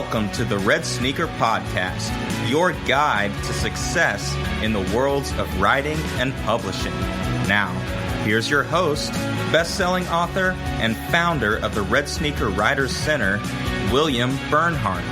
Welcome to the Red Sneaker Podcast, your guide to success in the worlds of writing and publishing. Now, here's your host, best-selling author and founder of the Red Sneaker Writers Center, William Bernhardt.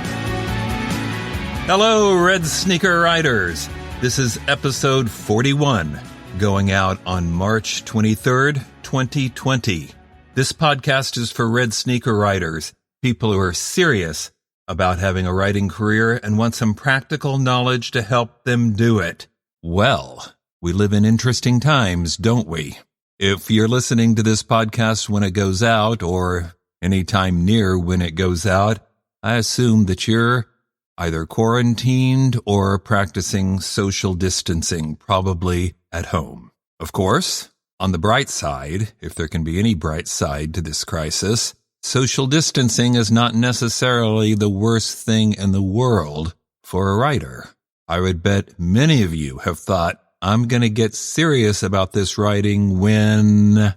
Hello, Red Sneaker Writers. This is episode 41, going out on March 23rd, 2020. This podcast is for Red Sneaker Writers, people who are serious about having a writing career and want some practical knowledge to help them do it. Well, we live in interesting times, don't we? If you're listening to this podcast when it goes out or any time near when it goes out, I assume that you're either quarantined or practicing social distancing, probably at home. Of course, on the bright side, if there can be any bright side to this crisis, social distancing is not necessarily the worst thing in the world for a writer. I would bet many of you have thought, I'm going to get serious about this writing when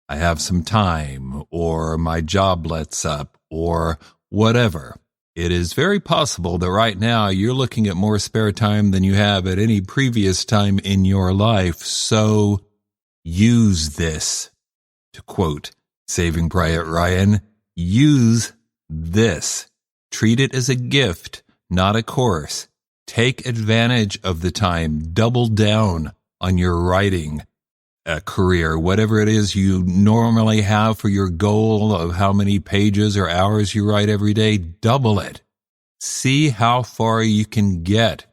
I have some time, or my job lets up, or whatever. It is very possible that right now you're looking at more spare time than you have at any previous time in your life, so use this. To quote Saving Private Ryan, use this. Treat it as a gift, not a course. Take advantage of the time. Double down on your writing career, whatever it is you normally have for your goal of how many pages or hours you write every day, double it. See how far you can get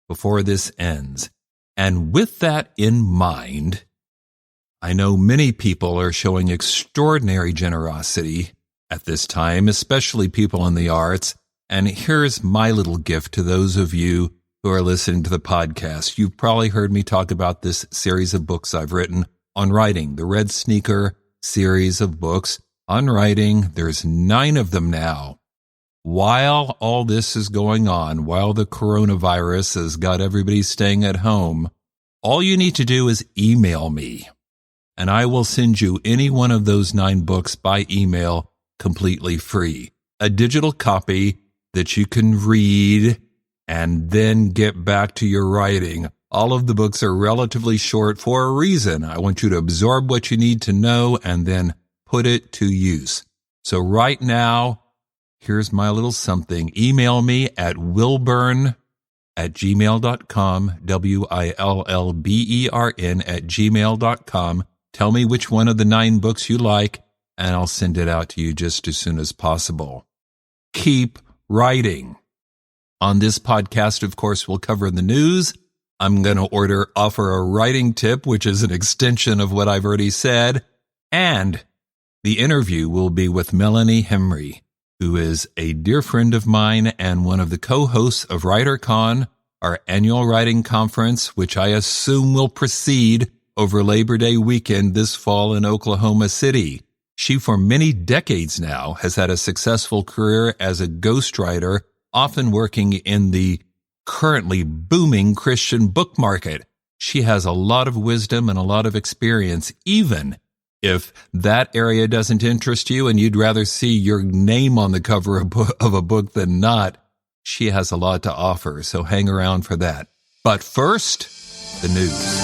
before this ends. And with that in mind, I know many people are showing extraordinary generosity at this time, especially people in the arts. And here's my little gift to those of you who are listening to the podcast. You've probably heard me talk about this series of books I've written on writing, the Red Sneaker series of books on writing. There's 9 of them now. While all this is going on, while the coronavirus has got everybody staying at home, all you need to do is email me. And I will send you any one of those 9 books by email completely free. A digital copy that you can read and then get back to your writing. All of the books are relatively short for a reason. I want you to absorb what you need to know and then put it to use. So right now, here's my little something. Email me at willbern@gmail.com, WILLBERN@gmail.com. Tell me which one of the 9 books you like, and I'll send it out to you just as soon as possible. Keep writing. On this podcast, of course, we'll cover the news. I'm going to offer a writing tip, which is an extension of what I've already said. And the interview will be with Melanie Hemry, who is a dear friend of mine and one of the co-hosts of WriterCon, our annual writing conference, which I assume will proceed over Labor Day weekend this fall in Oklahoma City. She, for many decades now, has had a successful career as a ghostwriter, often working in the currently booming Christian book market. She has a lot of wisdom and a lot of experience, even if that area doesn't interest you and you'd rather see your name on the cover of a book than not. She has a lot to offer, so hang around for that. But first, the news.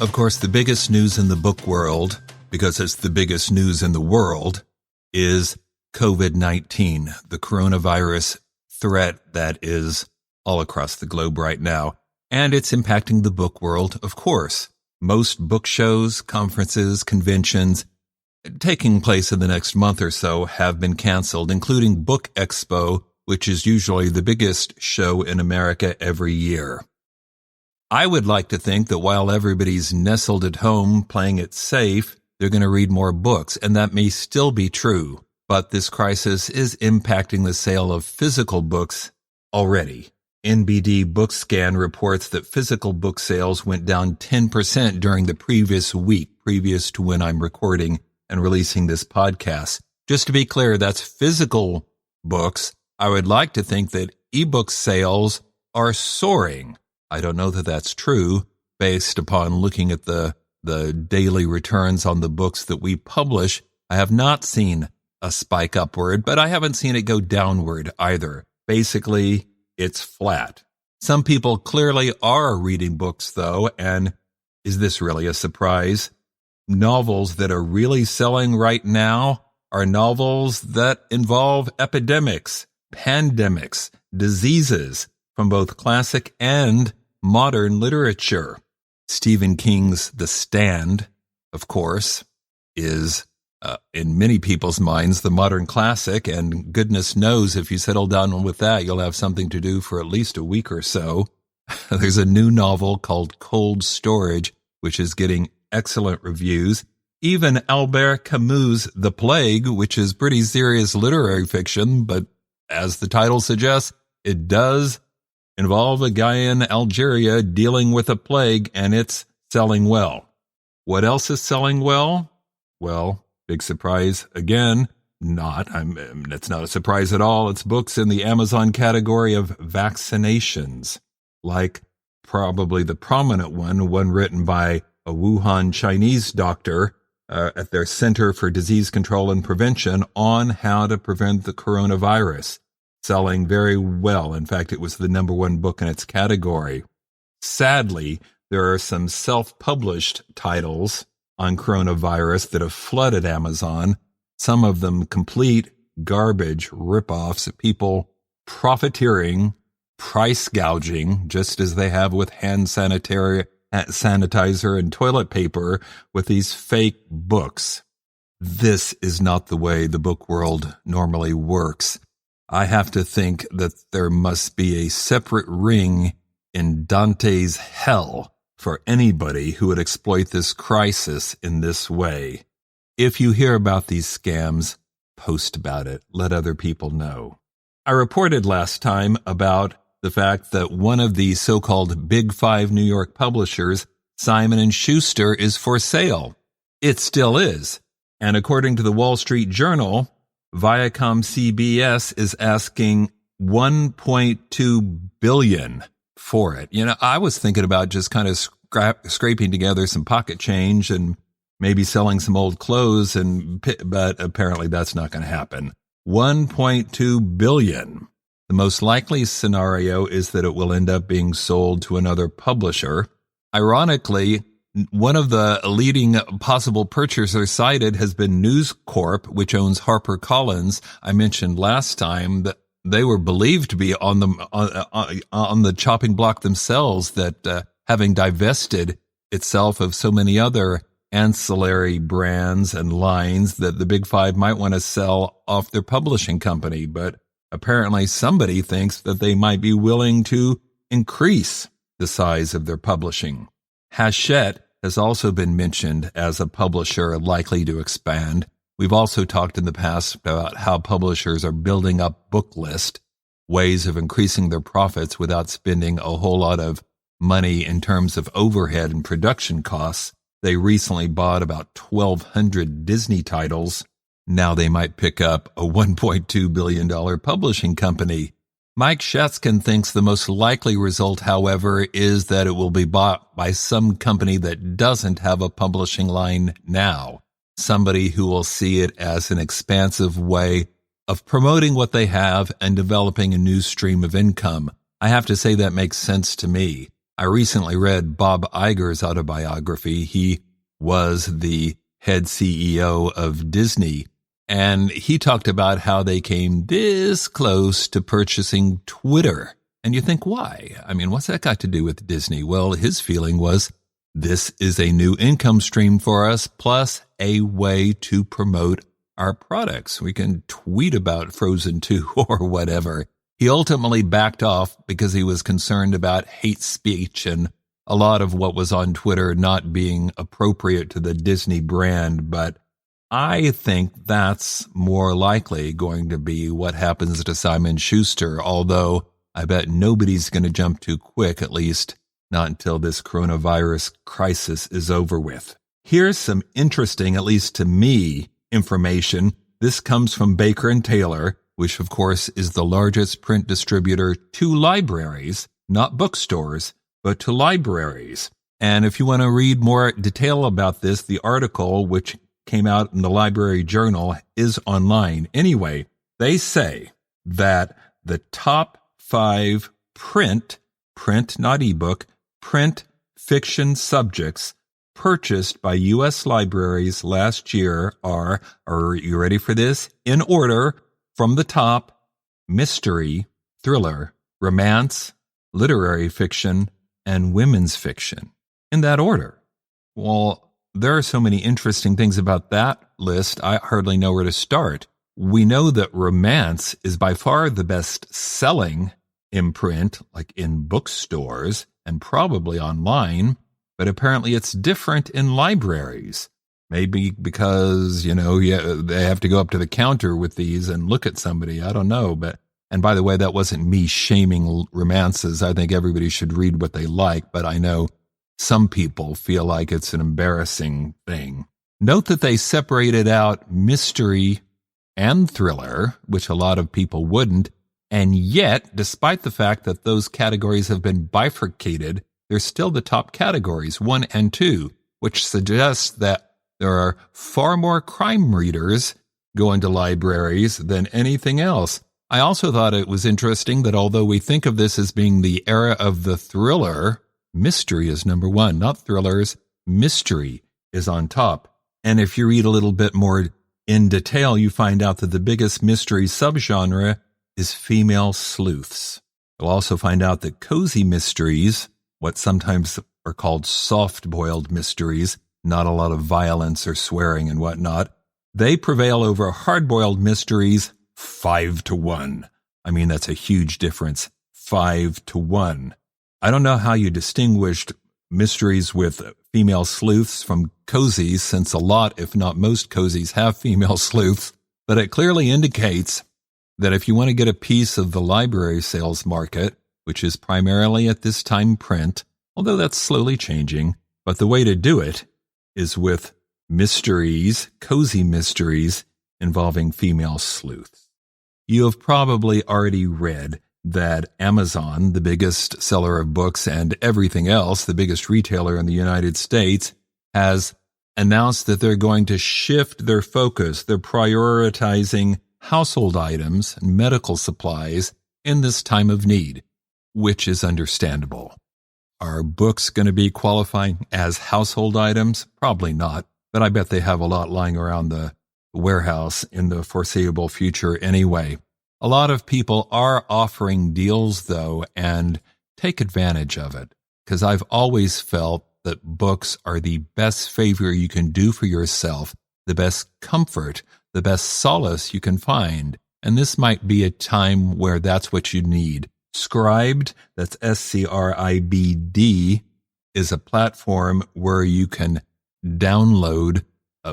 Of course, the biggest news in the book world, because it's the biggest news in the world, is COVID-19, the coronavirus threat that is all across the globe right now. And it's impacting the book world, of course. Most book shows, conferences, conventions taking place in the next month or so have been canceled, including Book Expo, which is usually the biggest show in America every year. I would like to think that while everybody's nestled at home playing it safe, they're going to read more books, and that may still be true. But this crisis is impacting the sale of physical books already. NBD Bookscan reports that physical book sales went down 10% during the previous week, previous to when I'm recording and releasing this podcast. Just to be clear, that's physical books. I would like to think that ebook sales are soaring. I don't know that that's true based upon looking at the daily returns on the books that we publish. I have not seen a spike upward, but I haven't seen it go downward either. Basically, it's flat. Some people clearly are reading books, though, and is this really a surprise? Novels that are really selling right now are novels that involve epidemics, pandemics, diseases from both classic and modern literature. Stephen King's The Stand, of course, is in many people's minds the modern classic, and goodness knows if you settle down with that, you'll have something to do for at least a week or so. There's a new novel called Cold Storage, which is getting excellent reviews. Even Albert Camus' The Plague, which is pretty serious literary fiction, but as the title suggests, it does involve a guy in Algeria dealing with a plague, and it's selling well. What else is selling well? Well, big surprise again. It's not a surprise at all. It's books in the Amazon category of vaccinations, like probably the prominent one written by a Wuhan Chinese doctor at their Center for Disease Control and Prevention on how to prevent the coronavirus, selling very well. In fact, it was the #1 book in its category. Sadly, there are some self-published titles on coronavirus that have flooded Amazon, some of them complete garbage ripoffs, people profiteering, price gouging, just as they have with hand sanitizer and toilet paper with these fake books. This is not the way the book world normally works. I have to think that there must be a separate ring in Dante's hell for anybody who would exploit this crisis in this way. If you hear about these scams, post about it. Let other people know. I reported last time about the fact that one of the so-called Big Five New York publishers, Simon & Schuster, is for sale. It still is. And according to the Wall Street Journal, Viacom CBS is asking $1.2 billion for it. You know, I was thinking about just kind of scraping together some pocket change and maybe selling some old clothes, but apparently that's not going to happen. $1.2 billion. The most likely scenario is that it will end up being sold to another publisher. Ironically, one of the leading possible purchasers cited has been News Corp, which owns HarperCollins. I mentioned last time that they were believed to be on the chopping block themselves, that having divested itself of so many other ancillary brands and lines that the Big Five might want to sell off their publishing company. But apparently somebody thinks that they might be willing to increase the size of their publishing. Hachette has also been mentioned as a publisher likely to expand. We've also talked in the past about how publishers are building up book list, ways of increasing their profits without spending a whole lot of money in terms of overhead and production costs. They recently bought about 1,200 Disney titles. Now they might pick up a $1.2 billion publishing company. Mike Shatzkin thinks the most likely result, however, is that it will be bought by some company that doesn't have a publishing line now. Somebody who will see it as an expansive way of promoting what they have and developing a new stream of income. I have to say that makes sense to me. I recently read Bob Iger's autobiography. He was the head CEO of Disney, and he talked about how they came this close to purchasing Twitter. And you think, why? I mean, what's that got to do with Disney? Well, his feeling was, this is a new income stream for us, plus a way to promote our products. We can tweet about Frozen 2 or whatever. He ultimately backed off because he was concerned about hate speech and a lot of what was on Twitter not being appropriate to the Disney brand. But I think that's more likely going to be what happens to Simon Schuster, although I bet nobody's going to jump too quick, at least not until this coronavirus crisis is over with. Here's some interesting, at least to me, information. This comes from Baker & Taylor, which of course is the largest print distributor to libraries, not bookstores, but to libraries. And if you want to read more detail about this, the article, which came out in the Library Journal is online. Anyway, they say that the top 5 print, not ebook, print fiction subjects purchased by U.S. libraries last year are you ready for this? In order, from the top: mystery, thriller, romance, literary fiction, and women's fiction. In that order. Well, there are so many interesting things about that list, I hardly know where to start. We know that romance is by far the best selling in print, like in bookstores and probably online, but apparently it's different in libraries. Maybe because, they have to go up to the counter with these and look at somebody. I don't know. And by the way, that wasn't me shaming romances. I think everybody should read what they like, but I know some people feel like it's an embarrassing thing. Note that they separated out mystery and thriller, which a lot of people wouldn't, and yet, despite the fact that those categories have been bifurcated, they're still the top categories, 1 and 2, which suggests that there are far more crime readers going to libraries than anything else. I also thought it was interesting that although we think of this as being the era of the thriller, mystery is number 1, not thrillers. Mystery is on top. And if you read a little bit more in detail, you find out that the biggest mystery subgenre is female sleuths. You'll also find out that cozy mysteries, what sometimes are called soft-boiled mysteries, not a lot of violence or swearing and whatnot, they prevail over hard-boiled mysteries 5-1. I mean, that's a huge difference. 5-1. I don't know how you distinguished mysteries with female sleuths from cozies, since a lot, if not most cozies, have female sleuths, but it clearly indicates that if you want to get a piece of the library sales market, which is primarily at this time print, although that's slowly changing, but the way to do it is with mysteries, cozy mysteries involving female sleuths. You have probably already read that Amazon, the biggest seller of books and everything else, the biggest retailer in the United States, has announced that they're going to shift their focus. They're prioritizing household items and medical supplies in this time of need, which is understandable. Are books going to be qualifying as household items? Probably not, but I bet they have a lot lying around the warehouse in the foreseeable future anyway. A lot of people are offering deals, though, and take advantage of it, because I've always felt that books are the best favor you can do for yourself, the best comfort, the best solace you can find, and this might be a time where that's what you need. Scribd, that's Scribd, is a platform where you can download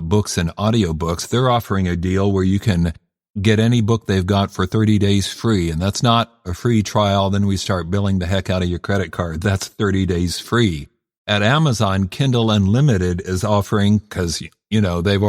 books and audiobooks. They're offering a deal where you can get any book they've got for 30 days free, and that's not a free trial, then we start billing the heck out of your credit card. That's 30 days free. At Amazon, Kindle Unlimited is offering, because, they've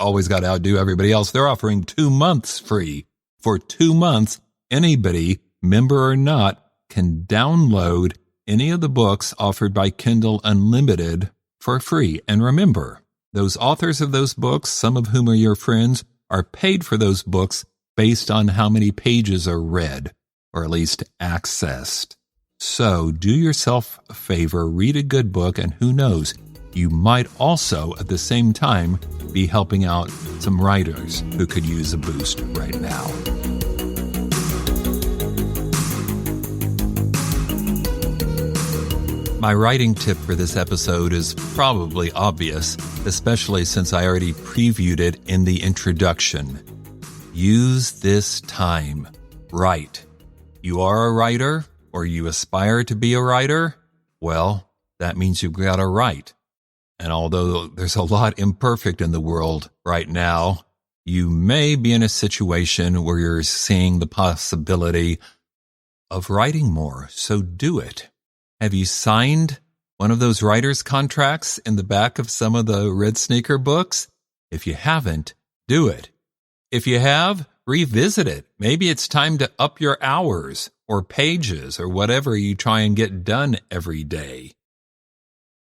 always got to outdo everybody else, they're offering 2 months free. For 2 months, anybody, member or not, can download any of the books offered by Kindle Unlimited for free. And remember, those authors of those books, some of whom are your friends, are paid for those books based on how many pages are read, or at least accessed. So do yourself a favor, read a good book, and who knows, you might also at the same time be helping out some writers who could use a boost right now. My writing tip for this episode is probably obvious, especially since I already previewed it in the introduction. Use this time. Write. You are a writer, or you aspire to be a writer? Well, that means you've got to write. And although there's a lot imperfect in the world right now, you may be in a situation where you're seeing the possibility of writing more, so do it. Have you signed one of those writer's contracts in the back of some of the Red Sneaker books? If you haven't, do it. If you have, revisit it. Maybe it's time to up your hours or pages or whatever you try and get done every day.